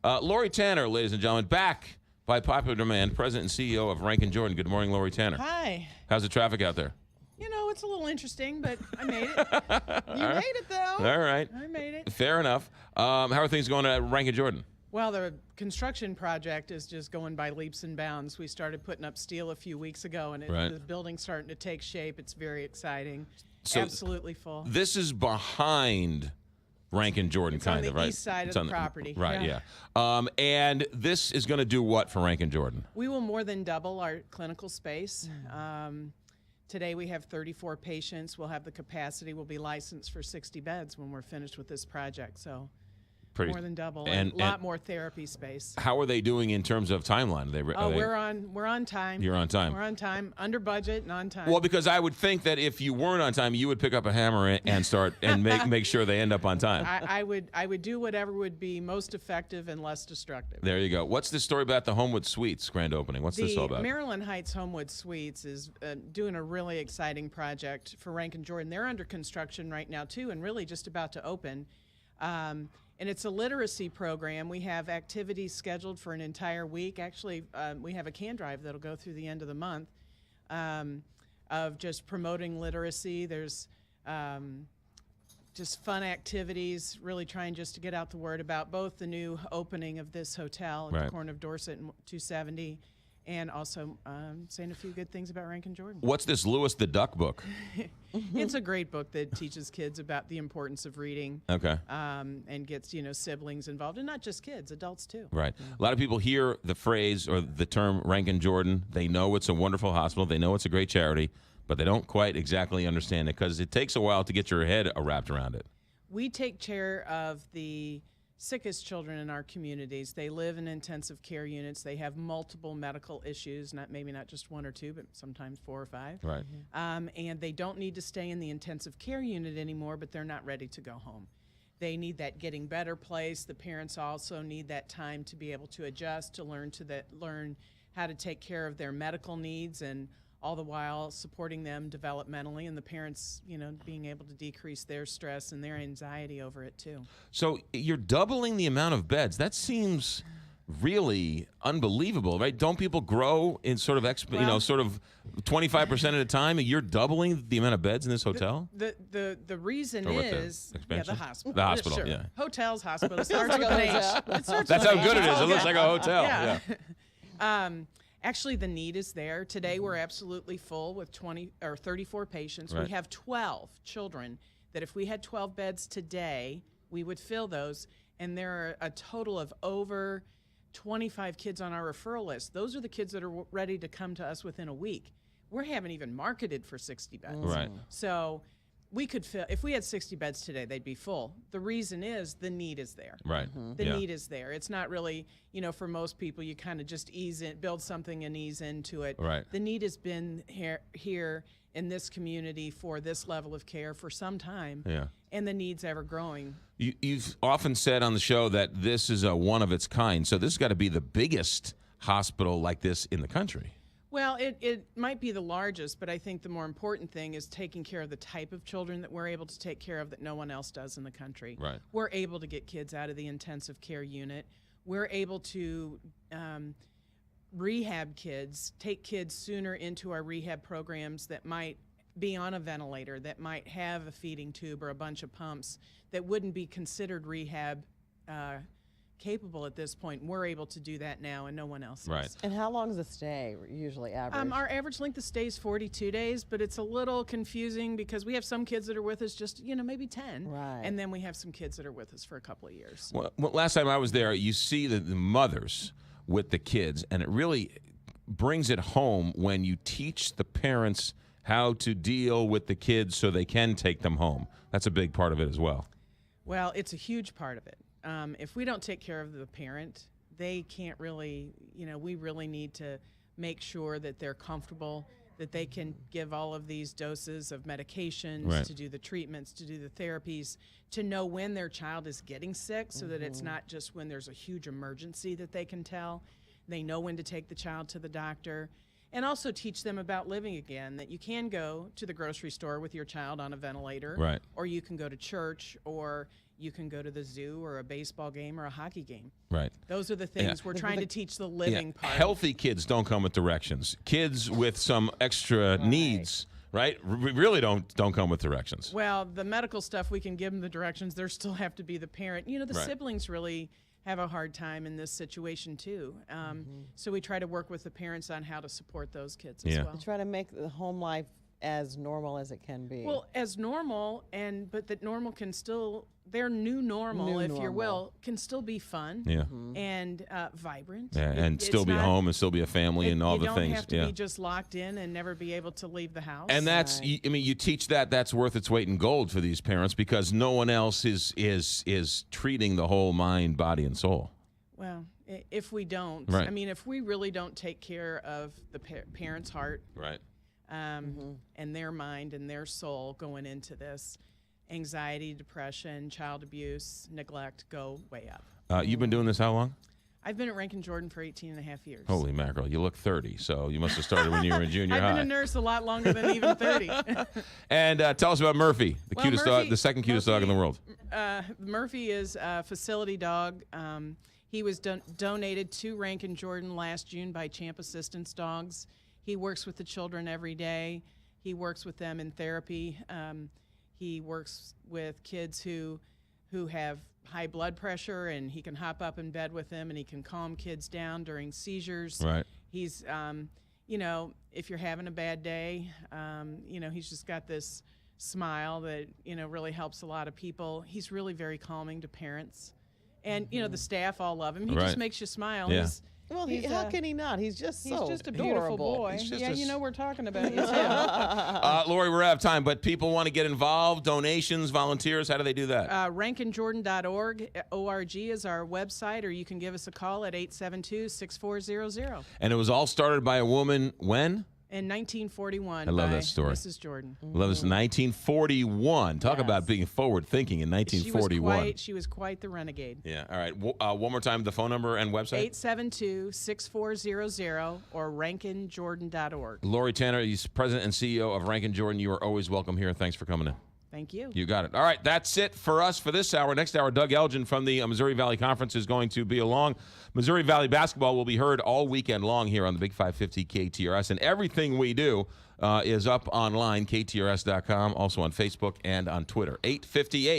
Lori Tanner, ladies and gentlemen, back by popular demand, President and CEO of Ranken Jordan. Good morning, Lori Tanner. Hi. How's the traffic out there? You know, it's a little interesting, but I made it. You made it, though. All right. I made it. Fair enough. How are things going at Ranken Jordan? Well, the construction project is just going by leaps and bounds. We started putting up steel a few weeks ago, and the building's starting to take shape. It's very exciting. So absolutely full. This is behind Ranken Jordan, it's kind of, right? On the east side of the property. Right, yeah. And this is going to do what for Ranken Jordan? We will more than double our clinical space. Today we have 34 patients. We'll have the capacity. We'll be licensed for 60 beds when we're finished with this project. So more than double, and a lot more therapy space. How are they doing in terms of timeline? We're on time. You're on time. We're on time, under budget, and on time. Well, because I would think that if you weren't on time, you would pick up a hammer and start and make sure they end up on time. I would do whatever would be most effective and less destructive. There you go. What's the story about the Homewood Suites grand opening? What's this all about? Maryland Heights Homewood Suites is doing a really exciting project for Ranken Jordan. They're under construction right now too, and really just about to open. And it's a literacy program. We have activities scheduled for an entire week. Actually, we have a can drive that'll go through the end of the month of just promoting literacy. There's just fun activities, really trying just to get out the word about both the new opening of this hotel at the corner of Dorset and 270, and also saying a few good things about Ranken Jordan. What's this Lewis the Duck book? It's a great book that teaches kids about the importance of reading. Okay. And gets, siblings involved, and not just kids, adults too. Right. A lot of people hear the phrase or the term Ranken Jordan. They know it's a wonderful hospital. They know it's a great charity, but they don't quite exactly understand it because it takes a while to get your head wrapped around it. We take care of the sickest children in our communities. They live in intensive care units. They have multiple medical issues, maybe not just one or two, but sometimes 4 or 5. Right. And they don't need to stay in the intensive care unit anymore, but they're not ready to go home. They need that getting better place. The parents also need that time to be able to adjust, to learn how to take care of their medical needs, and all the while supporting them developmentally, and the parents, being able to decrease their stress and their anxiety over it too. So you're doubling the amount of beds. That seems really unbelievable, right? Don't people grow in sort of 25% at a time? You're doubling the amount of beds in this hotel? The reason is the hospital. The hospital, sure. Yeah. Hotels, hospitals. Starts with an H. That's how good it is. It looks like a hotel. Yeah. Actually, the need is there. Today, we're absolutely full with 34 patients. Right. We have 12 children that if we had 12 beds today, we would fill those. And there are a total of over 25 kids on our referral list. Those are the kids that are ready to come to us within a week. We haven't even marketed for 60 beds. Right. So we could fill, if we had 60 beds today, they'd be full. The reason is the need is there. Right. The need is there. It's not really, for most people, you kind of just build something and ease into it. Right. The need has been here in this community for this level of care for some time. Yeah. And the need's ever growing. You've often said on the show that this is a one of its kind. So this has got to be the biggest hospital like this in the country. Well, it might be the largest, but I think the more important thing is taking care of the type of children that we're able to take care of that no one else does in the country. Right. We're able to get kids out of the intensive care unit. We're able to rehab kids, take kids sooner into our rehab programs that might be on a ventilator, that might have a feeding tube or a bunch of pumps that wouldn't be considered rehab capable at this point. We're able to do that now, and no one else Right. is. And how long is the stay usually average? Our average length of stay is 42 days, but it's a little confusing because we have some kids that are with us just, maybe 10. Right. And then we have some kids that are with us for a couple of years. Well, last time I was there, you see the mothers with the kids, and it really brings it home when you teach the parents how to deal with the kids so they can take them home. That's a big part of it as well. Well, it's a huge part of it. If we don't take care of the parent, they can't really, we really need to make sure that they're comfortable, that they can give all of these doses of medications, Right. to do the treatments, to do the therapies, to know when their child is getting sick so that it's not just when there's a huge emergency that they can tell. They know when to take the child to the doctor. And also teach them about living again, that you can go to the grocery store with your child on a ventilator, Right. or you can go to church, or you can go to the zoo or a baseball game or a hockey game. Right. Those are the things we're trying to teach the living part. Healthy kids don't come with directions. Kids with some extra needs, right, really don't come with directions. Well, the medical stuff, we can give them the directions. There still have to be the parent. The siblings really have a hard time in this situation too. So we try to work with the parents on how to support those kids as well. We try to make the home life as normal as it can be. Well, as normal, but that normal can still, their new normal, if you will, can still be fun and vibrant. Yeah, and still be home and still be a family and all the things. You don't have to be just locked in and never be able to leave the house. And that's, you teach that's worth its weight in gold for these parents because no one else is treating the whole mind, body, and soul. Well, if we don't, if we really don't take care of the parent's heart. Right. And their mind and their soul going into this, anxiety, depression, child abuse, neglect go way up. You've been doing this how long? I've been at Ranken Jordan for 18 and a half years. Holy mackerel. You look 30, so you must have started when you were in junior high. I've been a nurse a lot longer than even 30. And tell us about Murphy, the second cutest dog in the world. Murphy is a facility dog. He was donated to Ranken Jordan last June by Champ Assistance Dogs. He works with the children every day. He works with them in therapy. He works with kids who have high blood pressure, and he can hop up in bed with them, and he can calm kids down during seizures. Right. He's, if you're having a bad day, he's just got this smile that, really helps a lot of people. He's really very calming to parents. And, the staff all love him. He just makes you smile. Yeah. How can he not? He's just he's just a adorable. beautiful boy. We're talking about you too. Lori, we're out of time, but people want to get involved, donations, volunteers, how do they do that? RankenJordan.org is our website, or you can give us a call at 872-6400. And it was all started by a woman when? In 1941. I love that story. Mrs. Jordan. Love this. 1941. Talk about being forward-thinking in 1941. She was quite the renegade. Yeah. All right. One more time, the phone number and website? 872-6400 or rankenjordan.org. Lori Tanner, he's president and CEO of Ranken Jordan. You are always welcome here. Thanks for coming in. Thank you. You got it. All right, that's it for us for this hour. Next hour, Doug Elgin from the Missouri Valley Conference is going to be along. Missouri Valley basketball will be heard all weekend long here on the Big 550 KTRS, and everything we do is up online, ktrs.com, also on Facebook and on Twitter. 8:58.